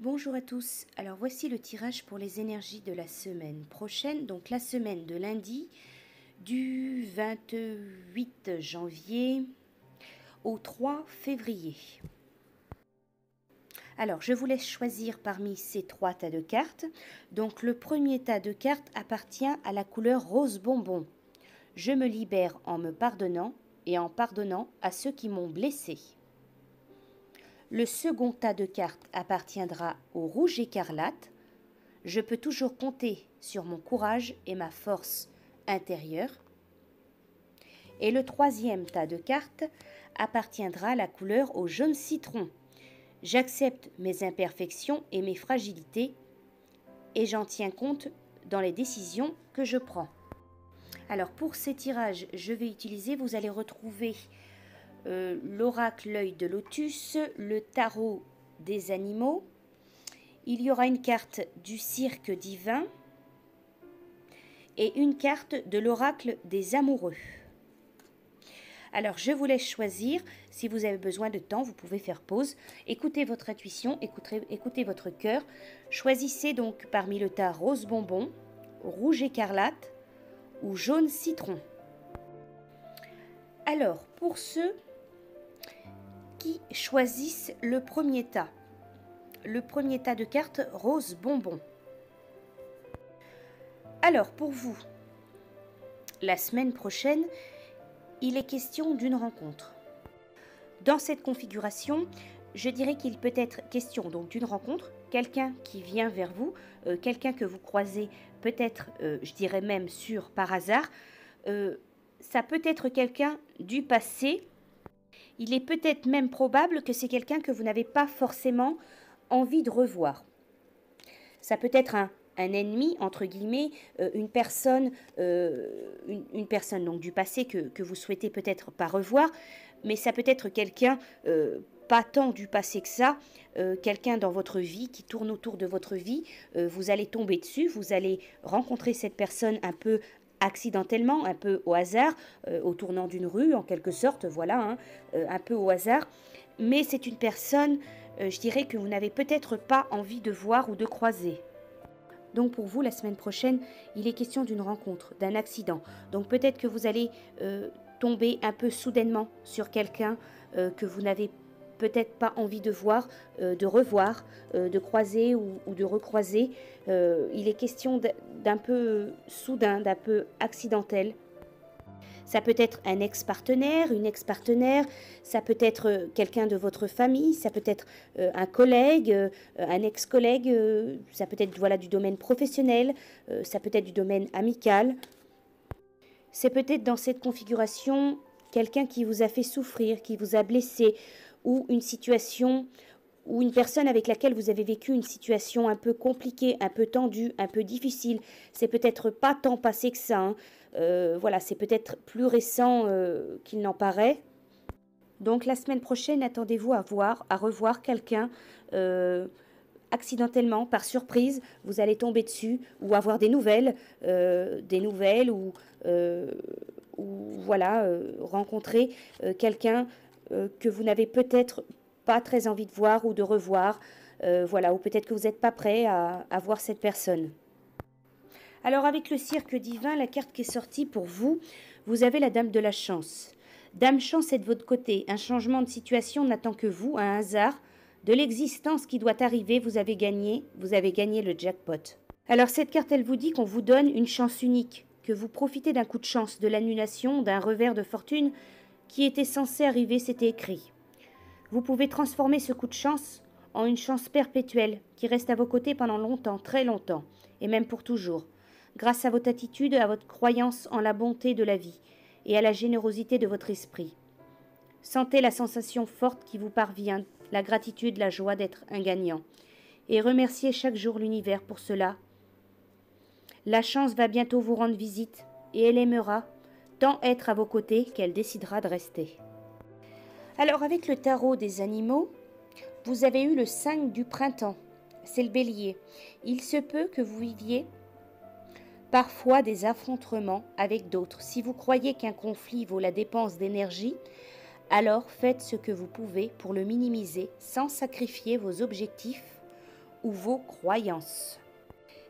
Bonjour à tous, alors voici le tirage pour les énergies de la semaine prochaine, donc la semaine de lundi du 28 janvier au 3 février. Alors je vous laisse choisir parmi ces trois tas de cartes. Donc le premier tas de cartes appartient à la couleur rose bonbon. Je me libère en me pardonnant et en pardonnant à ceux qui m'ont blessé. Le second tas de cartes appartiendra au rouge écarlate. Je peux toujours compter sur mon courage et ma force intérieure. Et le troisième tas de cartes appartiendra à la couleur au jaune citron. J'accepte mes imperfections et mes fragilités et j'en tiens compte dans les décisions que je prends. Alors pour ces tirages, je vais utiliser, vous allez retrouver l'oracle l'œil de lotus, le tarot des animaux. Il y aura une carte du cirque divin et une carte de l'oracle des amoureux. Alors, je vous laisse choisir. Si vous avez besoin de temps, vous pouvez faire pause. Écoutez votre intuition, écoutez votre cœur. Choisissez donc parmi le tas rose bonbon, rouge écarlate ou jaune citron. Alors, pour ceux qui choisissent le premier tas de cartes rose bonbon. Alors, pour vous, la semaine prochaine, il est question d'une rencontre. Dans cette configuration, je dirais qu'il peut être question donc d'une rencontre, quelqu'un qui vient vers vous, quelqu'un que vous croisez peut-être, je dirais même par hasard. Ça peut être quelqu'un du passé. Il est peut-être même probable que c'est quelqu'un que vous n'avez pas forcément envie de revoir. Ça peut être un ennemi, entre guillemets, une personne donc du passé que vous souhaitez peut-être pas revoir, mais ça peut être quelqu'un, pas tant du passé que ça, quelqu'un dans votre vie qui tourne autour de votre vie, vous allez tomber dessus, vous allez rencontrer cette personne un peu accidentellement, un peu au hasard, au tournant d'une rue en quelque sorte, voilà, un peu au hasard, mais c'est une personne, je dirais que vous n'avez peut-être pas envie de voir ou de croiser. Donc pour vous, la semaine prochaine, il est question d'une rencontre, d'un accident. Donc peut-être que vous allez tomber un peu soudainement sur quelqu'un que vous n'avez peut-être pas envie de voir, de revoir, de croiser ou de recroiser. Il est question d'un peu soudain, d'un peu accidentel. Ça peut être un ex-partenaire, une ex-partenaire, ça peut être quelqu'un de votre famille, ça peut être un collègue, un ex-collègue, ça peut être voilà, du domaine professionnel, ça peut être du domaine amical. C'est peut-être dans cette configuration quelqu'un qui vous a fait souffrir, qui vous a blessé, ou une situation ou une personne avec laquelle vous avez vécu une situation un peu compliquée, un peu tendue, un peu difficile. C'est peut-être pas tant passé que ça. Voilà, c'est peut-être plus récent qu'il n'en paraît. Donc la semaine prochaine, attendez-vous à revoir quelqu'un accidentellement, par surprise. Vous allez tomber dessus ou avoir des nouvelles ou voilà, rencontrer quelqu'un que vous n'avez peut-être pas très envie de voir ou de revoir, voilà, ou peut-être que vous n'êtes pas prêt à voir cette personne. Alors avec le cirque divin, la carte qui est sortie pour vous, vous avez la dame de la chance. Dame chance est de votre côté, un changement de situation n'attend que vous, un hasard, de l'existence qui doit arriver, vous avez gagné le jackpot. Alors cette carte, elle vous dit qu'on vous donne une chance unique, que vous profitez d'un coup de chance, de l'annulation, d'un revers de fortune qui était censé arriver, c'était écrit. Vous pouvez transformer ce coup de chance en une chance perpétuelle qui reste à vos côtés pendant longtemps, très longtemps, et même pour toujours, grâce à votre attitude, à votre croyance en la bonté de la vie et à la générosité de votre esprit. Sentez la sensation forte qui vous parvient, la gratitude, la joie d'être un gagnant, et remerciez chaque jour l'univers pour cela. La chance va bientôt vous rendre visite, et elle aimera tant être à vos côtés qu'elle décidera de rester. Alors avec le tarot des animaux, vous avez eu le 5 du printemps, c'est le bélier. Il se peut que vous viviez parfois des affrontements avec d'autres. Si vous croyez qu'un conflit vaut la dépense d'énergie, alors faites ce que vous pouvez pour le minimiser sans sacrifier vos objectifs ou vos croyances.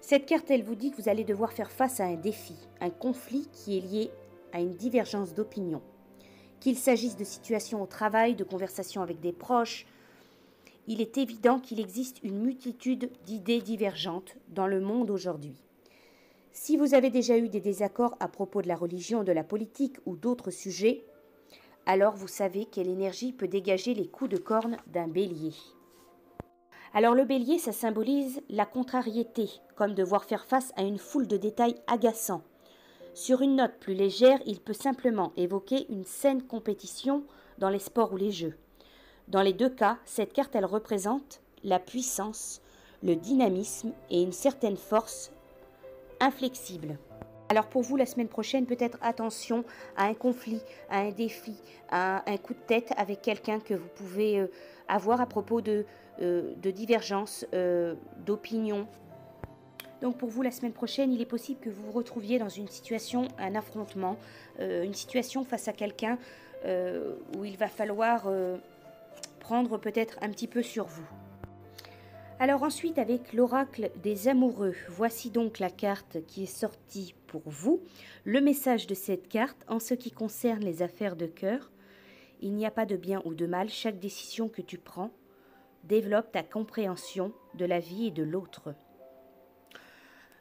Cette carte, elle vous dit que vous allez devoir faire face à un défi, un conflit qui est lié à une divergence d'opinion. Qu'il s'agisse de situations au travail, de conversations avec des proches, il est évident qu'il existe une multitude d'idées divergentes dans le monde aujourd'hui. Si vous avez déjà eu des désaccords à propos de la religion, de la politique ou d'autres sujets, alors vous savez quelle énergie peut dégager les coups de corne d'un bélier. Alors le bélier, ça symbolise la contrariété, comme devoir faire face à une foule de détails agaçants. Sur une note plus légère, il peut simplement évoquer une saine compétition dans les sports ou les jeux. Dans les deux cas, cette carte, elle représente la puissance, le dynamisme et une certaine force inflexible. Alors pour vous, la semaine prochaine, peut-être attention à un conflit, à un défi, à un coup de tête avec quelqu'un que vous pouvez avoir à propos de divergences d'opinion. Donc pour vous, la semaine prochaine, il est possible que vous vous retrouviez dans une situation, un affrontement, une situation face à quelqu'un où il va falloir prendre peut-être un petit peu sur vous. Alors ensuite, avec l'oracle des amoureux, voici donc la carte qui est sortie pour vous. Le message de cette carte, en ce qui concerne les affaires de cœur, il n'y a pas de bien ou de mal, chaque décision que tu prends développe ta compréhension de la vie et de l'autre.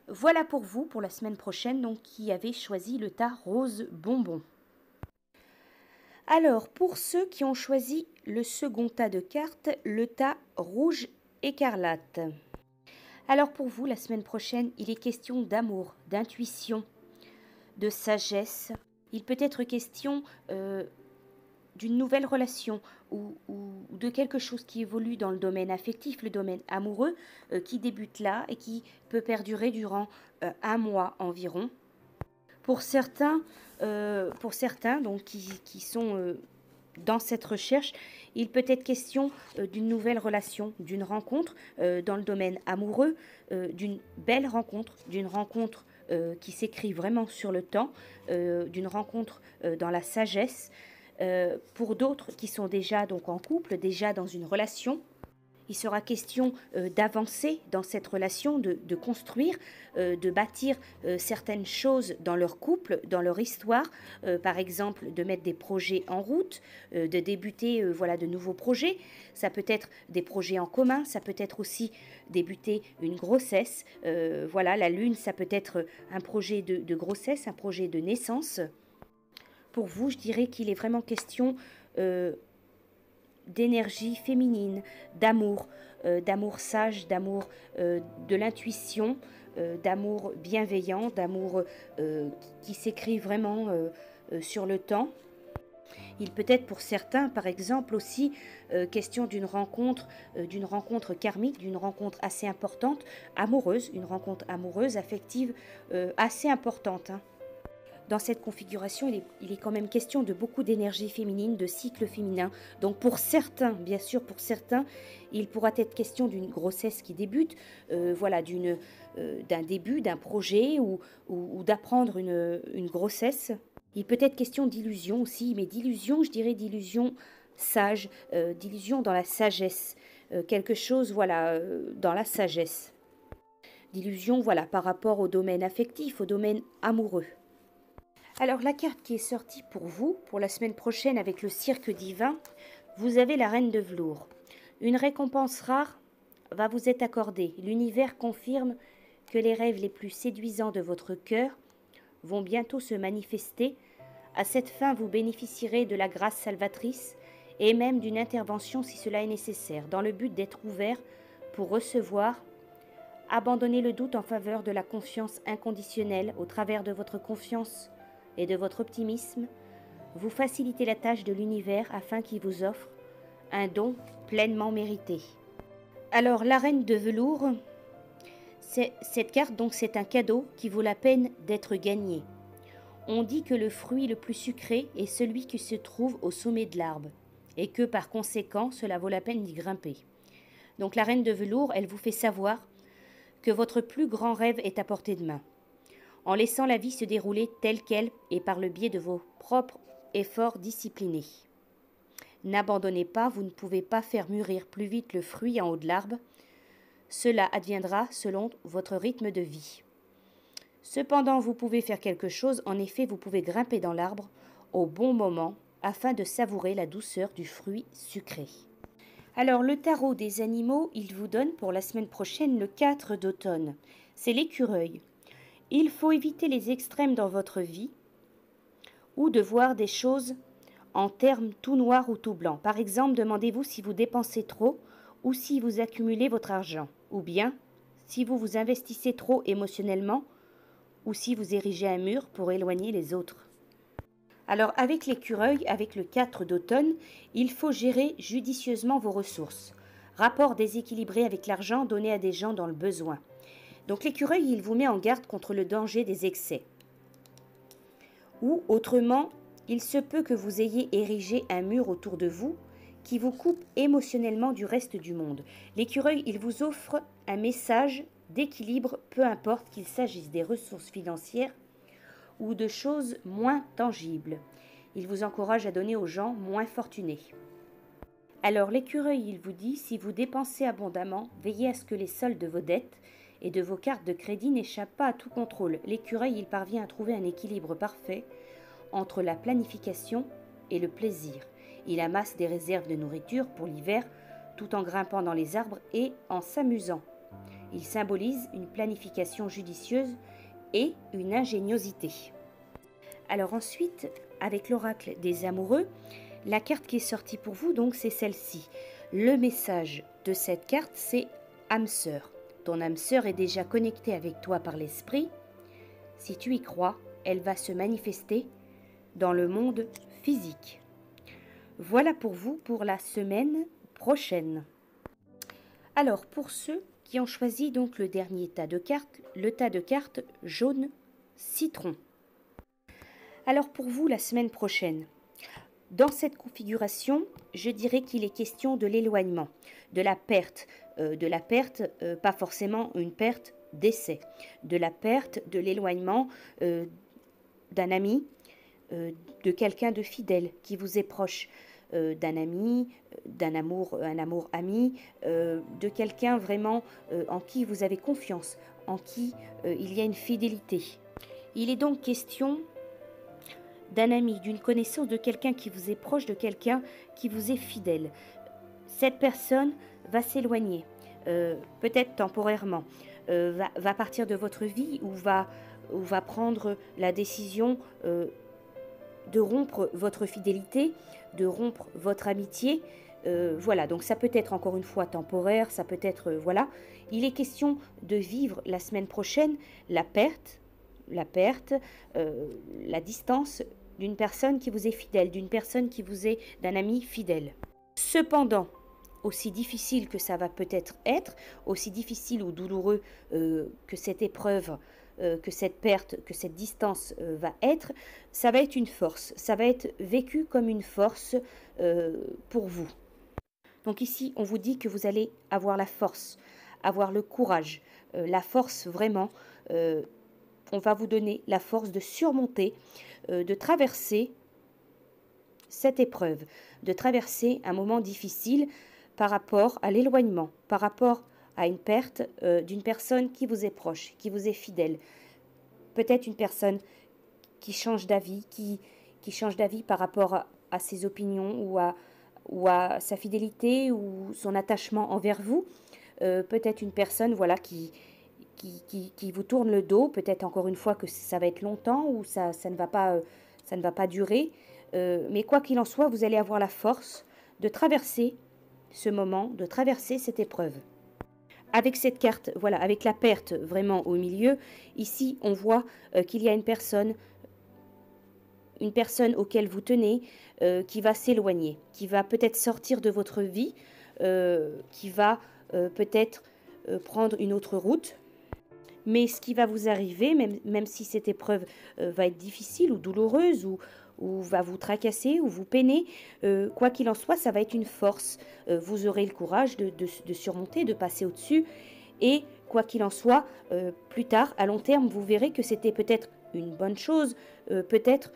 Voilà pour vous, pour la semaine prochaine, donc qui avez choisi le tas rose bonbon. Alors, pour ceux qui ont choisi le second tas de cartes, le tas rouge écarlate. Alors pour vous, la semaine prochaine, il est question d'amour, d'intuition, de sagesse. Il peut être question d'une nouvelle relation ou de quelque chose qui évolue dans le domaine affectif, le domaine amoureux, qui débute là et qui peut perdurer durant un mois environ. Pour certains donc, qui sont dans cette recherche, il peut être question d'une nouvelle relation, d'une rencontre dans le domaine amoureux, d'une belle rencontre, d'une rencontre qui s'écrit vraiment sur le temps, d'une rencontre dans la sagesse. Pour d'autres qui sont déjà donc en couple, déjà dans une relation, il sera question d'avancer dans cette relation, de construire, de bâtir certaines choses dans leur couple, dans leur histoire. Par exemple, de mettre des projets en route, de débuter de nouveaux projets. Ça peut être des projets en commun, ça peut être aussi débuter une grossesse. La lune, ça peut être un projet de grossesse, un projet de naissance. Pour vous, je dirais qu'il est vraiment question d'énergie féminine, d'amour sage, d'amour de l'intuition, d'amour bienveillant, d'amour qui s'écrit vraiment sur le temps. Il peut être pour certains, par exemple, aussi question d'une rencontre karmique, d'une rencontre assez importante, amoureuse, une rencontre amoureuse, affective assez importante. Dans cette configuration, il est quand même question de beaucoup d'énergie féminine, de cycle féminin. Donc pour certains, bien sûr, il pourra être question d'une grossesse qui débute, d'un début, d'un projet ou d'apprendre une grossesse. Il peut être question d'illusion aussi, mais d'illusion, je dirais d'illusion sage, d'illusion dans la sagesse, quelque chose, dans la sagesse. D'illusion, par rapport au domaine affectif, au domaine amoureux. Alors la carte qui est sortie pour vous, pour la semaine prochaine avec le cirque divin, vous avez la reine de velours. Une récompense rare va vous être accordée. L'univers confirme que les rêves les plus séduisants de votre cœur vont bientôt se manifester. À cette fin, vous bénéficierez de la grâce salvatrice et même d'une intervention si cela est nécessaire, dans le but d'être ouvert pour recevoir. Abandonnez le doute en faveur de la confiance inconditionnelle au travers de votre confiance et de votre optimisme, vous facilitez la tâche de l'univers afin qu'il vous offre un don pleinement mérité. Alors, la reine de velours, cette carte, donc, c'est un cadeau qui vaut la peine d'être gagné. On dit que le fruit le plus sucré est celui qui se trouve au sommet de l'arbre, et que, par conséquent, cela vaut la peine d'y grimper. Donc, la reine de velours, elle vous fait savoir que votre plus grand rêve est à portée de main. En laissant la vie se dérouler telle qu'elle et par le biais de vos propres efforts disciplinés. N'abandonnez pas, vous ne pouvez pas faire mûrir plus vite le fruit en haut de l'arbre. Cela adviendra selon votre rythme de vie. Cependant, vous pouvez faire quelque chose, en effet, vous pouvez grimper dans l'arbre au bon moment afin de savourer la douceur du fruit sucré. Alors, le tarot des animaux, il vous donne pour la semaine prochaine le 4 d'automne. C'est l'écureuil. Il faut éviter les extrêmes dans votre vie ou de voir des choses en termes tout noir ou tout blanc. Par exemple, demandez-vous si vous dépensez trop ou si vous accumulez votre argent, ou bien si vous vous investissez trop émotionnellement ou si vous érigez un mur pour éloigner les autres. Alors avec l'écureuil, avec le 4 d'automne, il faut gérer judicieusement vos ressources. Rapport déséquilibré avec l'argent donné à des gens dans le besoin. Donc l'écureuil, il vous met en garde contre le danger des excès. Ou autrement, il se peut que vous ayez érigé un mur autour de vous qui vous coupe émotionnellement du reste du monde. L'écureuil, il vous offre un message d'équilibre, peu importe qu'il s'agisse des ressources financières ou de choses moins tangibles. Il vous encourage à donner aux gens moins fortunés. Alors l'écureuil, il vous dit, si vous dépensez abondamment, veillez à ce que les soldes de vos dettes et de vos cartes de crédit n'échappent pas à tout contrôle. L'écureuil, il parvient à trouver un équilibre parfait entre la planification et le plaisir. Il amasse des réserves de nourriture pour l'hiver tout en grimpant dans les arbres et en s'amusant. Il symbolise une planification judicieuse et une ingéniosité. Alors ensuite, avec l'oracle des amoureux, la carte qui est sortie pour vous, donc c'est celle-ci. Le message de cette carte, c'est âme sœur. Ton âme sœur est déjà connectée avec toi par l'esprit. Si tu y crois, elle va se manifester dans le monde physique. Voilà pour vous pour la semaine prochaine. Alors pour ceux qui ont choisi donc le dernier tas de cartes, le tas de cartes jaune citron. Alors pour vous la semaine prochaine, dans cette configuration, je dirais qu'il est question de l'éloignement, de la perte, pas forcément une perte d'essai, de la perte, de l'éloignement d'un ami, de quelqu'un de fidèle qui vous est proche, d'un ami, un amour ami, de quelqu'un vraiment en qui vous avez confiance, en qui il y a une fidélité. Il est donc question d'un ami, d'une connaissance, de quelqu'un qui vous est proche, de quelqu'un qui vous est fidèle. Cette personne va s'éloigner, peut-être temporairement, va partir de votre vie ou va prendre la décision de rompre votre fidélité, de rompre votre amitié. Voilà, donc ça peut être encore une fois temporaire, ça peut être, voilà. Il est question de vivre la semaine prochaine la perte, la distance d'une personne qui vous est fidèle, d'une personne qui vous est d'un ami fidèle. Cependant, aussi difficile que ça va peut-être être, aussi difficile ou douloureux que cette épreuve, que cette perte, que cette distance va être, ça va être une force, ça va être vécu comme une force pour vous. Donc ici, on vous dit que vous allez avoir la force, avoir le courage, la force vraiment, on va vous donner la force de surmonter, de traverser cette épreuve, de traverser un moment difficile par rapport à l'éloignement, par rapport à une perte d'une personne qui vous est proche, qui vous est fidèle. Peut-être une personne qui change d'avis, qui change d'avis par rapport à ses opinions ou à sa fidélité ou son attachement envers vous. Peut-être une personne voilà, qui vous tourne le dos, peut-être encore une fois que ça va être longtemps ou ça ne va pas durer. Mais quoi qu'il en soit, vous allez avoir la force de traverser ce moment, de traverser cette épreuve. Avec cette carte, voilà, avec la perte vraiment au milieu, ici on voit qu'il y a une personne auquel vous tenez, qui va s'éloigner, qui va peut-être sortir de votre vie, qui va peut-être prendre une autre route. Mais ce qui va vous arriver, même si cette épreuve va être difficile ou douloureuse ou va vous tracasser ou vous peiner, quoi qu'il en soit, ça va être une force. Vous aurez le courage de surmonter, de passer au-dessus. Et quoi qu'il en soit, plus tard, à long terme, vous verrez que c'était peut-être une bonne chose, peut-être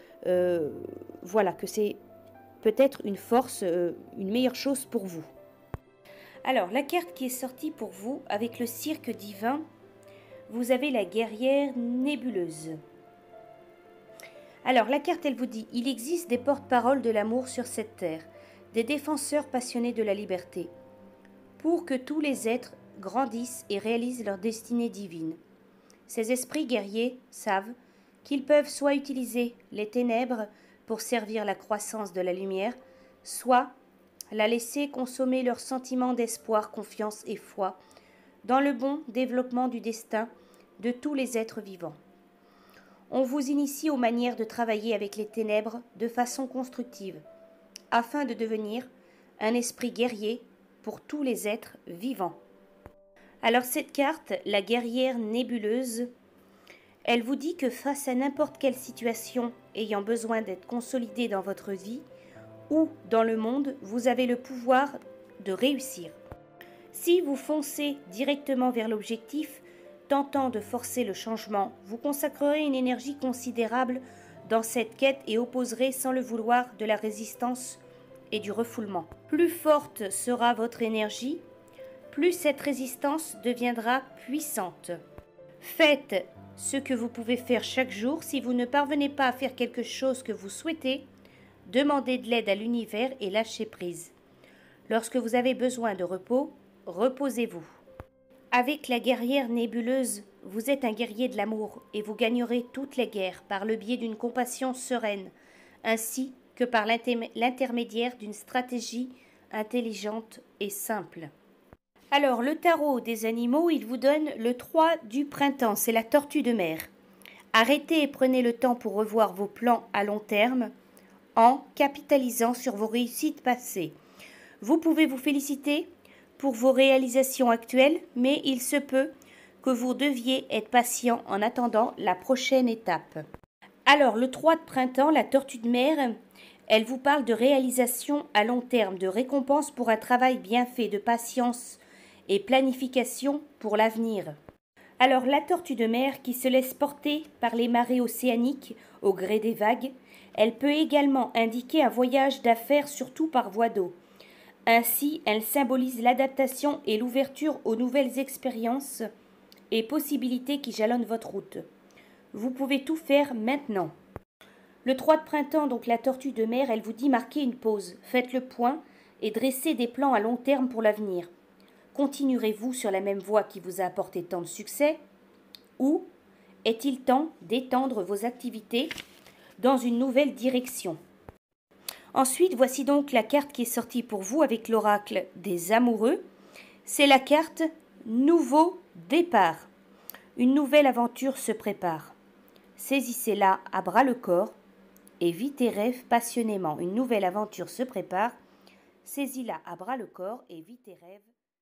voilà, que c'est peut-être une force, une meilleure chose pour vous. Alors, la carte qui est sortie pour vous avec le cirque divin, vous avez la guerrière nébuleuse. Alors, la carte, elle vous dit, il existe des porte-paroles de l'amour sur cette terre, des défenseurs passionnés de la liberté, pour que tous les êtres grandissent et réalisent leur destinée divine. Ces esprits guerriers savent qu'ils peuvent soit utiliser les ténèbres pour servir la croissance de la lumière, soit la laisser consommer leurs sentiments d'espoir, confiance et foi dans le bon développement du destin de tous les êtres vivants. On vous initie aux manières de travailler avec les ténèbres de façon constructive, afin de devenir un esprit guerrier pour tous les êtres vivants. Alors cette carte, la guerrière nébuleuse, elle vous dit que face à n'importe quelle situation ayant besoin d'être consolidée dans votre vie ou dans le monde, vous avez le pouvoir de réussir. Si vous foncez directement vers l'objectif, tentant de forcer le changement, vous consacrerez une énergie considérable dans cette quête et opposerez sans le vouloir de la résistance et du refoulement. Plus forte sera votre énergie, plus cette résistance deviendra puissante. Faites ce que vous pouvez faire chaque jour. Si vous ne parvenez pas à faire quelque chose que vous souhaitez, demandez de l'aide à l'univers et lâchez prise. Lorsque vous avez besoin de repos, reposez-vous. Avec la guerrière nébuleuse, vous êtes un guerrier de l'amour et vous gagnerez toutes les guerres par le biais d'une compassion sereine, ainsi que par l'intermédiaire d'une stratégie intelligente et simple. Alors, le tarot des animaux, il vous donne le 3 du printemps, c'est la tortue de mer. Arrêtez et prenez le temps pour revoir vos plans à long terme en capitalisant sur vos réussites passées. Vous pouvez vous féliciter pour vos réalisations actuelles, mais il se peut que vous deviez être patient en attendant la prochaine étape. Alors, le 3 de printemps, la tortue de mer, elle vous parle de réalisation à long terme, de récompense pour un travail bien fait, de patience et planification pour l'avenir. Alors, la tortue de mer qui se laisse porter par les marées océaniques au gré des vagues, elle peut également indiquer un voyage d'affaires surtout par voie d'eau. Ainsi, elle symbolise l'adaptation et l'ouverture aux nouvelles expériences et possibilités qui jalonnent votre route. Vous pouvez tout faire maintenant. Le 3 de printemps, donc la tortue de mer, elle vous dit marquez une pause, faites le point et dressez des plans à long terme pour l'avenir. Continuerez-vous sur la même voie qui vous a apporté tant de succès ou est-il temps d'étendre vos activités dans une nouvelle direction? Ensuite, voici donc la carte qui est sortie pour vous avec l'oracle des amoureux. C'est la carte Nouveau départ. Une nouvelle aventure se prépare. Saisissez-la à bras le corps et vis tes rêves passionnément. Une nouvelle aventure se prépare. Saisis-la à bras le corps et vis tes rêves